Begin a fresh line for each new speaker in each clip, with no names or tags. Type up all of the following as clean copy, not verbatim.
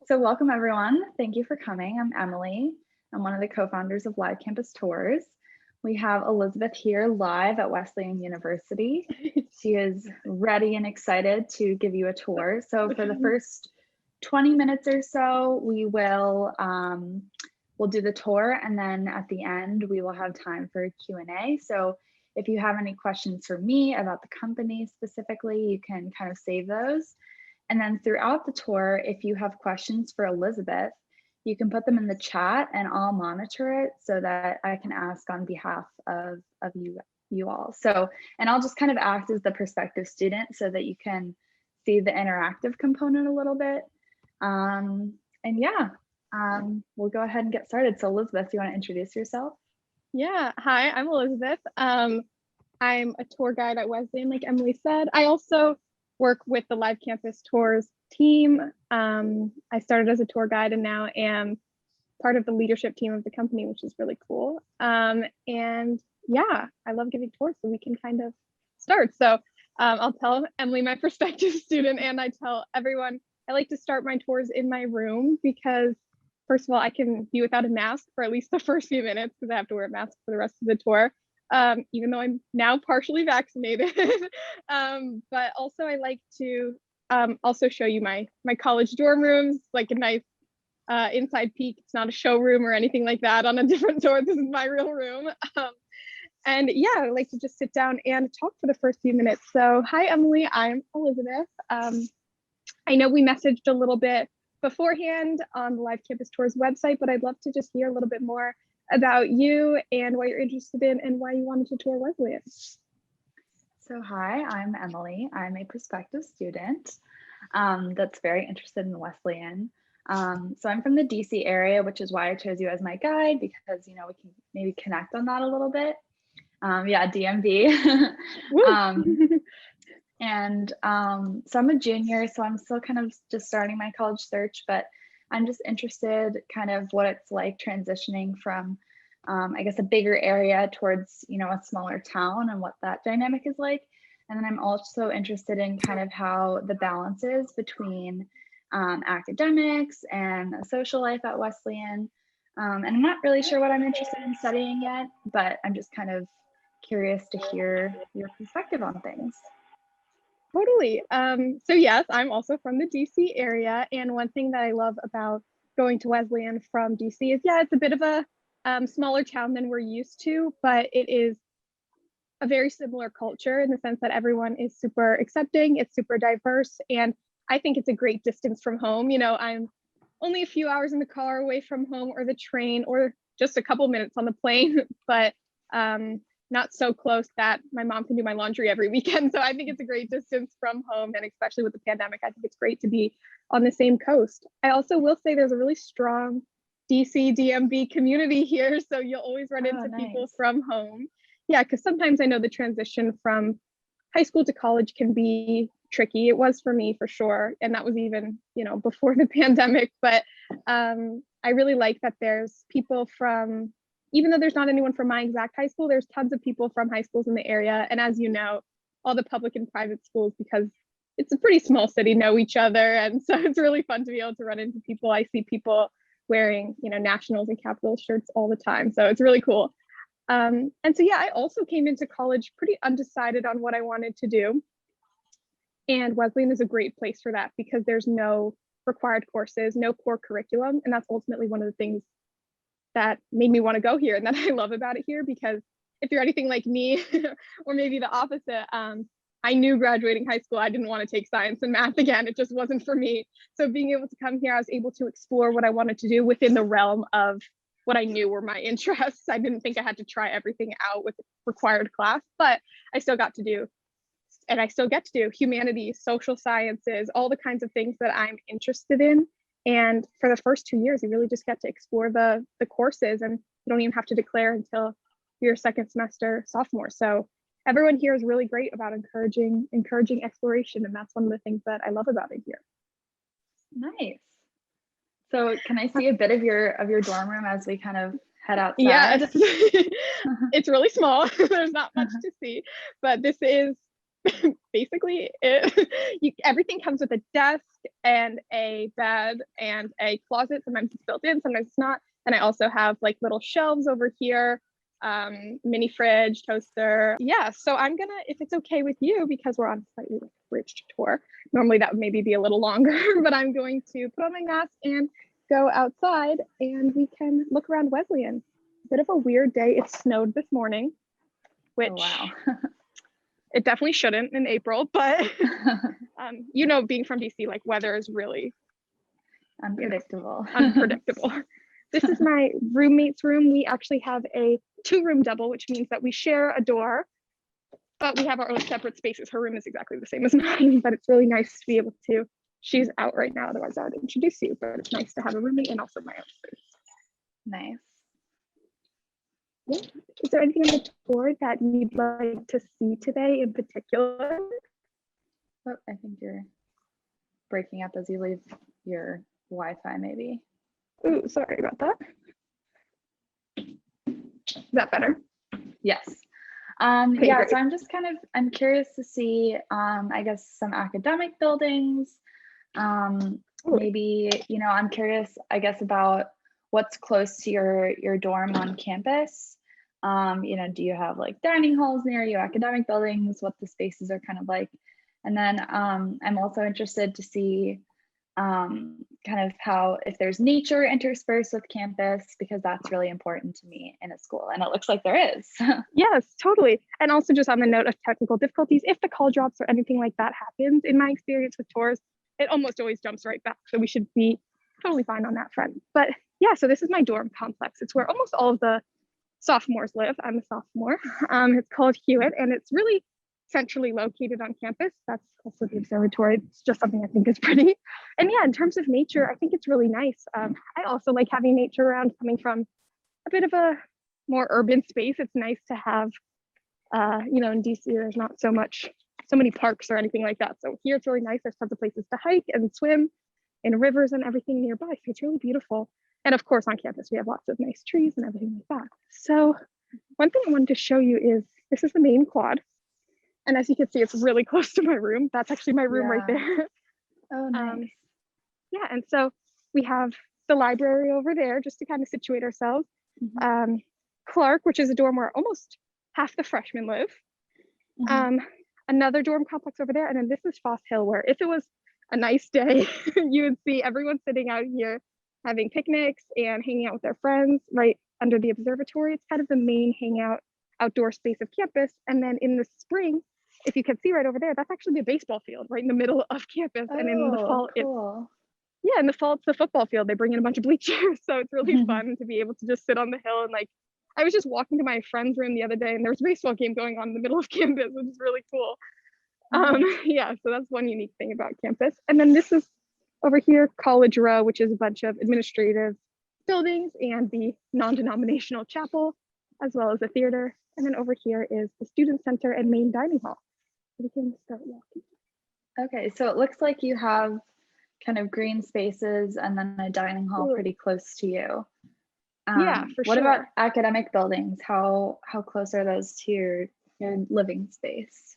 So welcome everyone. Thank you for coming. I'm Emily. I'm one of the co-founders of LiveCampusTours. We have Elizabeth here live at Wesleyan University. She is ready and excited to give you a tour. So for the first 20 minutes or so, we'll do the tour, and then at the end we will have time for Q&A. So if you have any questions for me about the company specifically, you can kind of save those. And then throughout the tour, if you have questions for Elizabeth, you can put them in the chat and I'll monitor it so that I can ask on behalf of you all. So, and I'll just kind of act as the prospective student so that you can see the interactive component a little bit. And yeah, we'll go ahead and get started. So Elizabeth, do you want to introduce yourself?
Yeah, hi, I'm Elizabeth. I'm a tour guide at Wesleyan, like Emily said. I also work with the LiveCampusTours team. I started as a tour guide and now am part of the leadership team of the company, which is really cool. And yeah, I love giving tours, so we can kind of start. So I'll tell Emily, my prospective student, and I tell everyone, I like to start my tours in my room because first of all, I can be without a mask for at least the first few minutes because I have to wear a mask for the rest of the tour. Even though I'm now partially vaccinated. But also I like to also show you my college dorm rooms, like a nice inside peek. It's not a showroom or anything like that on a different tour. This is my real room. And yeah, I like to just sit down and talk for the first few minutes. So hi, Emily, I'm Elizabeth. I know we messaged a little bit beforehand on the LiveCampusTours website, but I'd love to just hear a little bit more about you and what you're interested in and why you wanted to tour Wesleyan.
So hi, I'm Emily. I'm a prospective student that's very interested in Wesleyan. So I'm from the DC area, which is why I chose you as my guide, because we can maybe connect on that a little bit. Yeah, DMV. So I'm a junior, so I'm still kind of just starting my college search, but I'm just interested kind of what it's like transitioning from, I guess, a bigger area towards, a smaller town and what that dynamic is like. And then I'm also interested in kind of how the balance is between academics and social life at Wesleyan. And I'm not really sure what I'm interested in studying yet, but I'm just kind of curious to hear your perspective on things.
Totally. So yes, I'm also from the DC area. And one thing that I love about going to Wesleyan from DC is, yeah, it's a bit of a smaller town than we're used to, but it is a very similar culture in the sense that everyone is super accepting, it's super diverse. And I think it's a great distance from home. I'm only a few hours in the car away from home or the train or just a couple minutes on the plane, but not so close that my mom can do my laundry every weekend. So I think it's a great distance from home. And especially with the pandemic, I think it's great to be on the same coast. I also will say there's a really strong DC DMV community here. So you'll always run into people from home. Yeah, because sometimes I know the transition from high school to college can be tricky. It was for me for sure. And that was even, before the pandemic. But I really like that there's people from, even though there's not anyone from my exact high school, there's tons of people from high schools in the area. And as you know, all the public and private schools, because it's a pretty small city, know each other. And so it's really fun to be able to run into people. I see people wearing, Nationals and Capitals shirts all the time. So it's really cool. And so, yeah, I also came into college pretty undecided on what I wanted to do. And Wesleyan is a great place for that because there's no required courses, no core curriculum. And that's ultimately one of the things that made me want to go here and that I love about it here, because if you're anything like me, or maybe the opposite, I knew graduating high school, I didn't want to take science and math again. It just wasn't for me. So being able to come here, I was able to explore what I wanted to do within the realm of what I knew were my interests. I didn't think I had to try everything out with required class, but I still got to do, and I still get to do humanities, social sciences, all the kinds of things that I'm interested in. And for the first 2 years, you really just get to explore the courses, and you don't even have to declare until your second semester sophomore. So everyone here is really great about encouraging exploration. And that's one of the things that I love about it here.
Nice. So can I see a bit of your dorm room as we kind of head outside?
Yeah, it's really small. There's not much to see, but this is basically everything comes with a desk and a bed and a closet. Sometimes it's built in, sometimes it's not. And I also have like little shelves over here, mini fridge, toaster. Yeah, so I'm gonna, if it's okay with you, because we're on a slightly like bridged tour, normally that would maybe be a little longer, but I'm going to put on my mask and go outside and we can look around Wesleyan. A bit of a weird day. It snowed this morning, which
Oh, wow.
it definitely shouldn't in April, but you know, being from DC, like weather is really
Unpredictable.
Unpredictable. This is my roommate's room. We actually have a 2-room double, which means that we share a door, but we have our own separate spaces. Her room is exactly the same as mine, but it's really nice to be able to, she's out right now, otherwise I would introduce you, but it's nice to have a roommate and also my own space.
Nice.
Yeah. Is there anything on the tour that you'd like to see today in particular?
Oh, I think you're breaking up as you leave your Wi-Fi, maybe.
Ooh, sorry about that. Is that better?
Yes.
Okay,
yeah,
great.
so I'm curious to see, I guess, some academic buildings. Maybe, you know, I'm curious, I guess, about what's close to your dorm on campus. You know, do you have like dining halls near you, academic buildings, what the spaces are kind of like? And then I'm also interested to see kind of how, if there's nature interspersed with campus, because that's really important to me in a school, and it looks like there is.
Yes, totally. And also just on the note of technical difficulties, if the call drops or anything like that happens, in my experience with tours, it almost always jumps right back. So we should be totally fine on that front. But yeah, so this is my dorm complex. It's where almost all of the sophomores live. I'm a sophomore. It's called Hewitt, and it's really centrally located on campus. That's also the observatory. It's just something I think is pretty. And yeah, in terms of nature, I think it's really nice. I also like having nature around, coming from a bit of a more urban space. It's nice to have, you know, in DC, there's not so many parks or anything like that. So here it's really nice. There's tons of places to hike and swim and rivers and everything nearby. So it's really beautiful. And of course, on campus, we have lots of nice trees and everything like that. So one thing I wanted to show you is, this is the main quad. And as you can see, it's really close to my room. That's actually my room right there.
Oh, nice.
Yeah, and so we have the library over there, just to kind of situate ourselves.
Mm-hmm.
Clark, which is a dorm where almost half the freshmen live.
Mm-hmm.
Another dorm complex over there. And then this is Foss Hill, where if it was a nice day, you would see everyone sitting out here having picnics and hanging out with their friends right under the observatory. It's kind of the main hangout outdoor space of campus. And then in the spring, if you can see right over there, that's actually the baseball field right in the middle of campus.
Oh,
and in the fall,
cool.
in the fall, it's the football field. They bring in a bunch of bleachers. So it's really fun to be able to just sit on the hill. And like, I was just walking to my friend's room the other day and there was a baseball game going on in the middle of campus, which is really cool. Yeah, so that's one unique thing about campus. And then this is over here, College Row, which is a bunch of administrative buildings and the non-denominational chapel, as well as the theater. And then over here is the student center and main dining hall. So we can start walking.
Okay, so it looks like you have kind of green spaces and then a dining hall pretty close to you.
Yeah, for
what
sure.
about academic buildings? How close are those to your living space?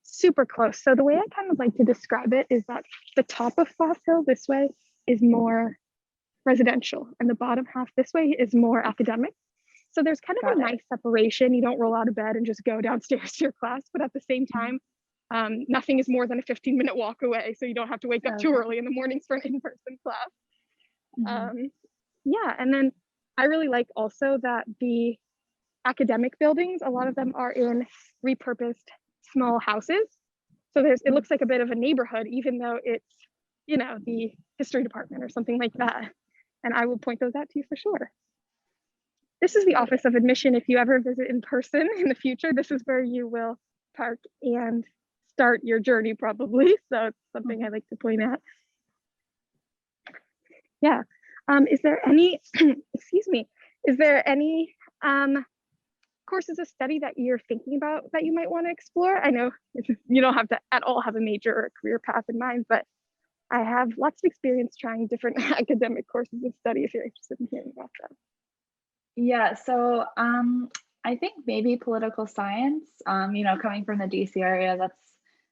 Super close. So the way I kind of like to describe it is that the top of Foss Hill this way is more residential and the bottom half this way is more academic. So there's kind of a nice separation. You don't roll out of bed and just go downstairs to your class, but at the same time, nothing is more than a 15-minute walk away. So you don't have to wake up too early in the mornings for an in-person class. Yeah, and then I really like also that the academic buildings, a lot of them are in repurposed small houses. So it looks like a bit of a neighborhood, even though it's, you know, the history department or something like that. And I will point those out to you for sure. This is the Office of Admission. If you ever visit in person in the future, this is where you will park and start your journey probably. So it's something I like to point out. Yeah. Is there any, excuse me, is there any courses of study that you're thinking about that you might want to explore? I know you don't have to at all have a major or a career path in mind, but I have lots of experience trying different academic courses of study if you're interested in hearing about them.
Yeah, so I think maybe political science, you know, coming from the DC area, that's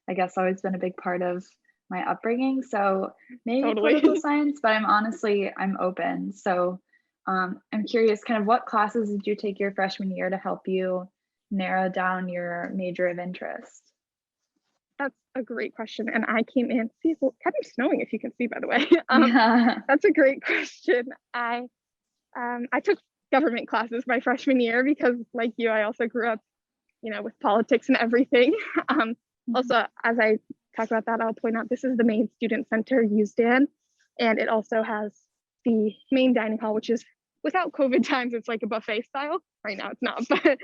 I guess, always been a big part of my upbringing. So maybe
Totally.
political science, but I'm open. So I'm curious, kind of what classes did you take your freshman year to help you narrow down your major of interest?
That's a great question. And I came in, see, it's kind of snowing if you can see, by the way.
Yeah.
That's a great question. I took government classes my freshman year because, like you, I also grew up, with politics and everything. Also, as I talk about that, I'll point out this is the main student center used in, and it also has the main dining hall, which is, without COVID times, it's like a buffet style. Right now it's not, but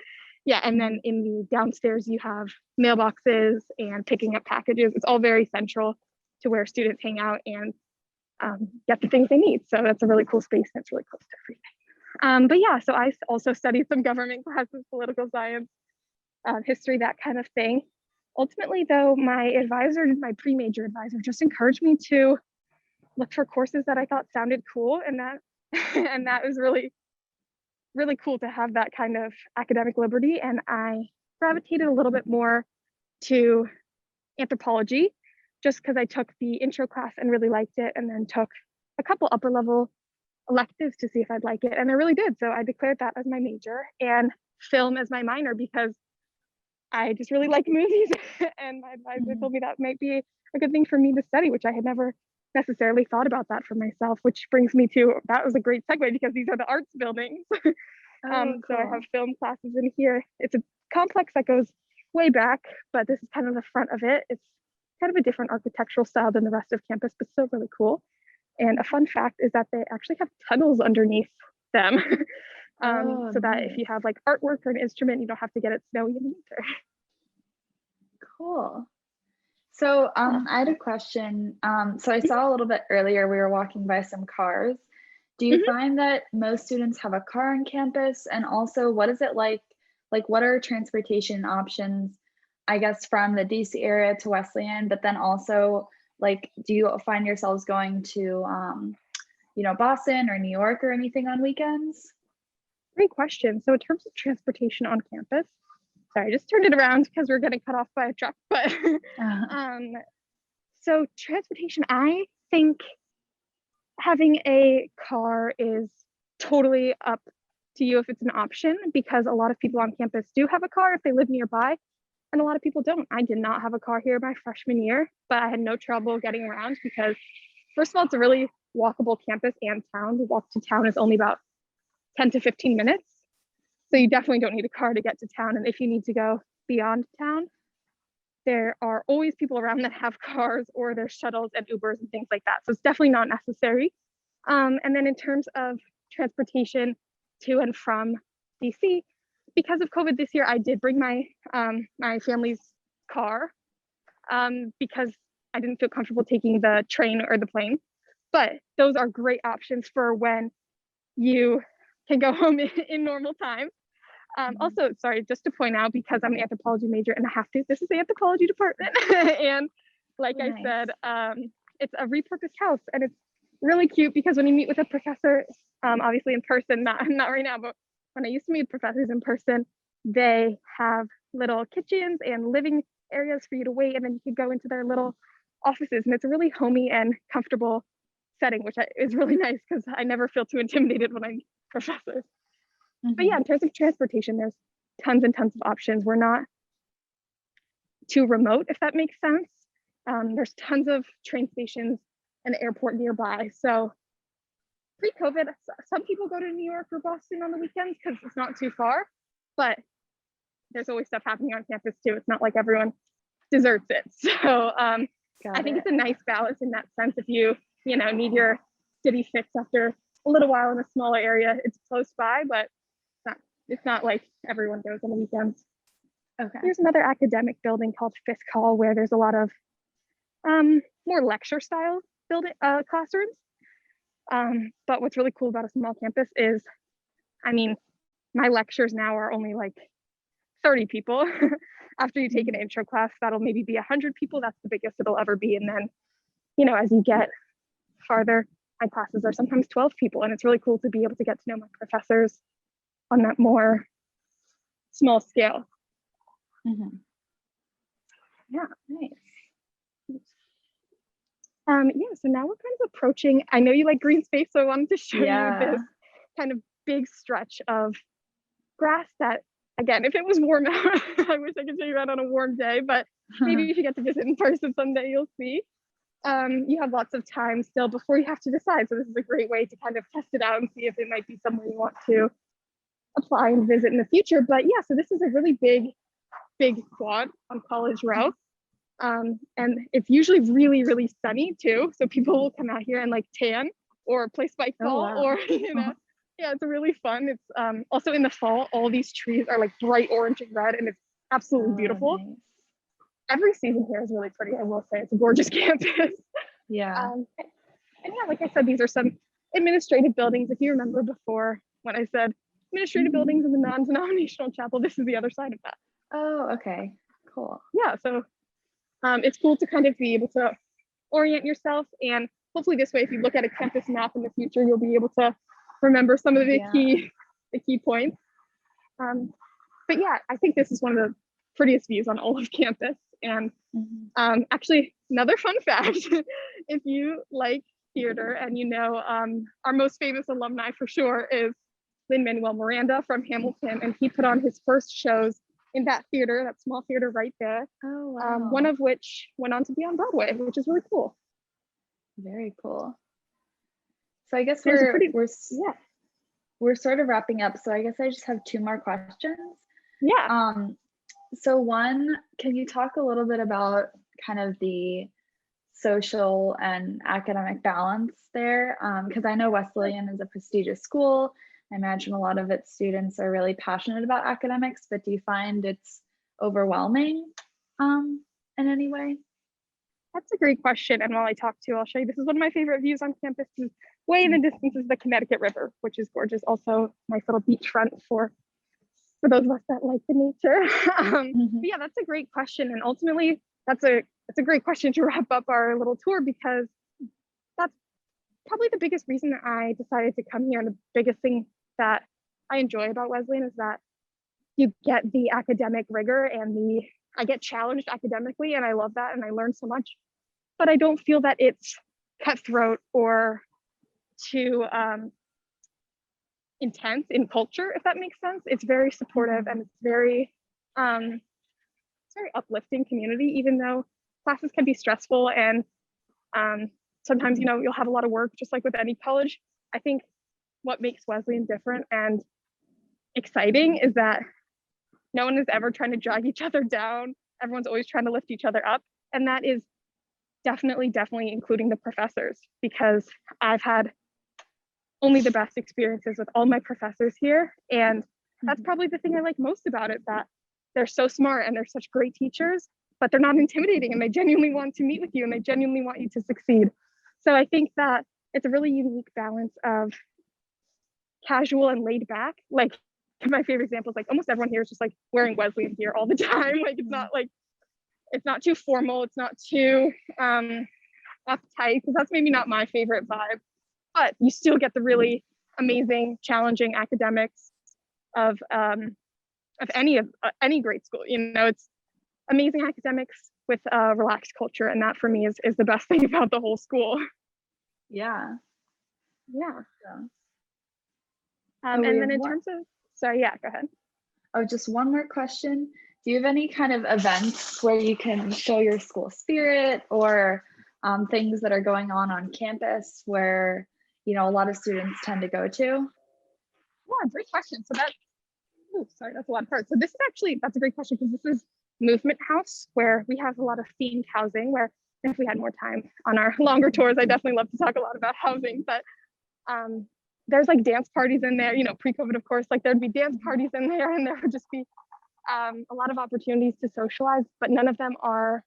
yeah. And then in the downstairs, you have mailboxes and picking up packages. It's all very central to where students hang out and get the things they need. So that's a really cool space, and it's really close to everything. But yeah, so I also studied some government classes, political science, history, that kind of thing. Ultimately, though, my pre-major advisor, just encouraged me to look for courses that I thought sounded cool, and that was really, really cool to have that kind of academic liberty. And I gravitated a little bit more to anthropology, just because I took the intro class and really liked it, and then took a couple upper level electives to see if I'd like it, and I really did. So I declared that as my major and film as my minor because I just really like movies. And my advisor told me that might be a good thing for me to study, which I had never necessarily thought about that for myself, which brings me to, that was a great segue because these are the arts buildings.
Cool.
So I have film classes in here. It's a complex that goes way back, but this is kind of the front of it. It's kind of a different architectural style than the rest of campus, but still really cool. And a fun fact is that they actually have tunnels underneath them. So that if you have like artwork or an instrument, you don't have to get it snowy in the winter.
Cool. So I had a question. So I saw a little bit earlier, we were walking by some cars. Do you find that most students have a car on campus? And also, what is it like? Like, what are transportation options, I guess, from the DC area to Wesleyan, but then also, like, do you find yourselves going to, Boston or New York or anything on weekends?
Great question. So in terms of transportation on campus, sorry, I just turned it around because we're getting cut off by a truck, but so transportation, I think having a car is totally up to you if it's an option, because a lot of people on campus do have a car if they live nearby, and a lot of people don't. I did not have a car here my freshman year, but I had no trouble getting around because, first of all, it's a really walkable campus and town. The walk to town is only about 10 to 15 minutes. So you definitely don't need a car to get to town. And if you need to go beyond town, there are always people around that have cars, or there's shuttles and Ubers and things like that. So it's definitely not necessary. And then in terms of transportation to and from DC, because of COVID this year, I did bring my my family's car because I didn't feel comfortable taking the train or the plane. But those are great options for when you can go home in normal times. Also, sorry, just to point out, because I'm an anthropology major and I have to, this is the anthropology department. And like I said, it's a repurposed house, and it's really cute because when you meet with a professor, obviously in person, not right now, but when I used to meet professors in person, they have little kitchens and living areas for you to wait, and then you can go into their little offices, and it's a really homey and comfortable setting, which is really nice because I never feel too intimidated when I meet professors. But yeah, in terms of transportation, there's tons and tons of options. We're not too remote, if that makes sense. There's tons of train stations and airport nearby. So pre-COVID, some people go to New York or Boston on the weekends because it's not too far, but there's always stuff happening on campus too. It's not like everyone deserts it. So I think it's a nice balance in that sense. If you need your city fix after a little while in a smaller area, it's close by, but it's not like everyone goes on the weekends.
Okay.
There's another academic building called Fisk Hall where there's a lot of more lecture style classrooms. But what's really cool about a small campus is, my lectures now are only like 30 people. After you take an intro class, that'll maybe be 100 people. That's the biggest it'll ever be. And then, as you get farther, my classes are sometimes 12 people. And it's really cool to be able to get to know my professors on that more small scale.
Yeah, nice.
Yeah, so now we're kind of approaching, I know you like green space, so I wanted to show you this kind of big stretch of grass that, again, if it was warm out, I wish I could show you that on a warm day, but maybe if you get to visit in person someday, you'll see. You have lots of time still before you have to decide. So this is a great way to kind of test it out and see if it might be somewhere you want to apply and visit in the future. But yeah, so this is a really big quad on College Row. And it's usually really sunny too. So people will come out here and like tan or play spike ball or, yeah, it's really fun. It's also in the fall, all these trees are like bright orange and red and it's absolutely beautiful. Nice. Every season here is really pretty, I will say. It's a gorgeous campus.
Yeah.
And yeah, like I said, these are some administrative buildings. If you remember before when I said administrative buildings in the non-denominational chapel, this is the other side of that.
Oh, okay, cool.
Yeah, so it's cool to kind of be able to orient yourself, and hopefully this way, if you look at a campus map in the future, you'll be able to remember some of the key points. But yeah, I think this is one of the prettiest views on all of campus. And actually, another fun fact, if you like theater and you know our most famous alumni for sure is Lin-Manuel Miranda from Hamilton, and he put on his first shows in that theater, that small theater right there.
Oh, wow.
One of which went on to be on Broadway, which is really cool.
Very cool. So I guess we're sort of wrapping up. So I guess I just have 2 more questions.
Yeah.
So one, can you talk a little bit about kind of the social and academic balance there? Because I know Wesleyan is a prestigious school. I imagine a lot of its students are really passionate about academics, but do you find it's overwhelming in any way?
That's a great question. And while I talk to you, I'll show you, this is one of my favorite views on campus. Way in the distance is the Connecticut River, which is gorgeous. Also, nice little beachfront for those of us that like the nature. But yeah, that's a great question. And ultimately, that's a great question to wrap up our little tour, because that's probably the biggest reason that I decided to come here. And the biggest thing that I enjoy about Wesleyan is that you get the academic rigor and I get challenged academically, and I love that, and I learn so much, but I don't feel that it's cutthroat or too intense in culture, if that makes sense. It's very supportive and it's very uplifting community, even though classes can be stressful and sometimes, you'll have a lot of work, just like with any college. I think what makes Wesleyan different and exciting is that no one is ever trying to drag each other down. Everyone's always trying to lift each other up. And that is definitely including the professors, because I've had only the best experiences with all my professors here. And that's probably the thing I like most about it, that they're so smart and they're such great teachers, but they're not intimidating, and they genuinely want to meet with you and they genuinely want you to succeed. So I think that it's a really unique balance of casual and laid back. Like, my favorite example is like almost everyone here is just like wearing Wesleyan gear all the time. Like, it's not too formal, it's not too uptight, because that's maybe not my favorite vibe, but you still get the really amazing, challenging academics of any great school. It's amazing academics with a relaxed culture, and that for me is the best thing about the whole school.
Yeah.
And then in terms of, sorry, yeah, go ahead.
Oh, just one more question. Do you have any kind of events where you can show your school spirit, or things that are going on campus where, a lot of students tend to go to?
Yeah, great question. So that's a lot of parts. So that's a great question, because this is Movement House, where we have a lot of themed housing, where if we had more time on our longer tours, I definitely love to talk a lot about housing, but there's like dance parties in there, pre-COVID, of course, like there'd be dance parties in there, and there would just be a lot of opportunities to socialize, but none of them are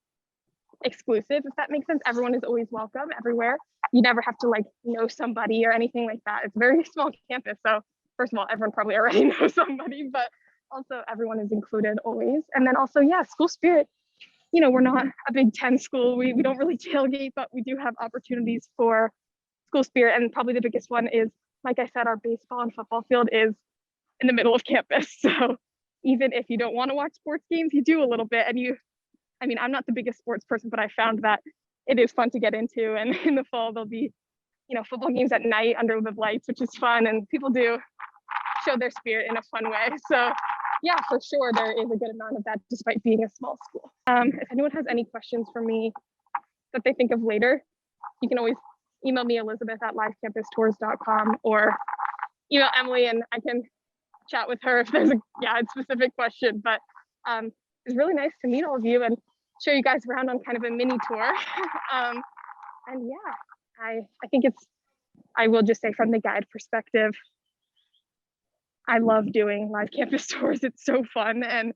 exclusive, if that makes sense. Everyone is always welcome everywhere. You never have to know somebody or anything like that. It's a very small campus. So first of all, everyone probably already knows somebody, but also everyone is included always. And then also, school spirit, we're not a Big Ten school. We don't really tailgate, but we do have opportunities for school spirit. And probably the biggest one is, like I said, our baseball and football field is in the middle of campus. So even if you don't want to watch sports games, you do a little bit. And I'm not the biggest sports person, but I found that it is fun to get into. And in the fall, there'll be, football games at night under the lights, which is fun. And people do show their spirit in a fun way. So yeah, for sure, there is a good amount of that despite being a small school. If anyone has any questions for me that they think of later, you can always email me, Elizabeth@LiveCampusTours.com, or email Emily and I can chat with her if there's a specific question. But it's really nice to meet all of you and show you guys around on kind of a mini tour. And yeah, I think I will just say from the guide perspective, I love doing live campus tours. It's so fun. And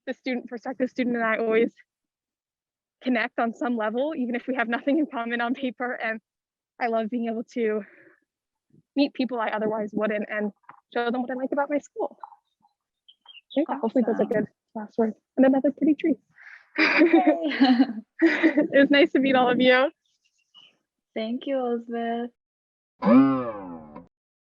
the prospective student and I always connect on some level, even if we have nothing in common on paper. And I love being able to meet people I otherwise wouldn't and show them what I like about my school. Yeah, hopefully that's a good last word. And another pretty tree. It was nice to meet all of you.
Thank you, Elizabeth.